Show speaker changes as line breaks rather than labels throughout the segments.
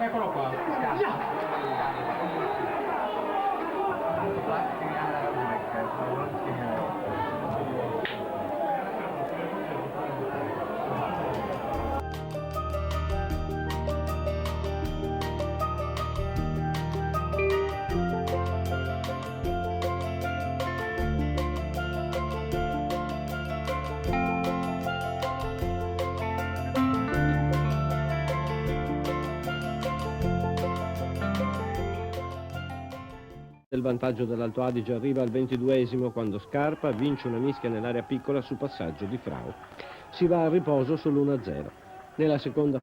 Eccolo qua.
Il vantaggio dell'Alto Adige arriva al 22esimo quando Scarpa vince una mischia nell'area piccola su passaggio di Frau. Si va a riposo sull'1-0. Nella seconda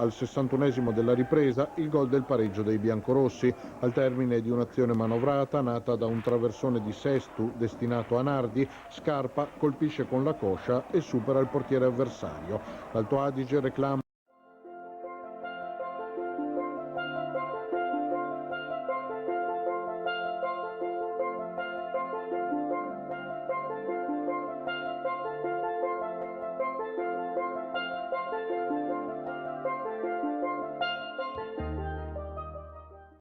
Al 61esimo della ripresa il gol del pareggio dei biancorossi, al termine di un'azione manovrata nata da un traversone di Sestu destinato a Nardi. Scarpa colpisce con la coscia e supera il portiere avversario. L'Alto Adige reclama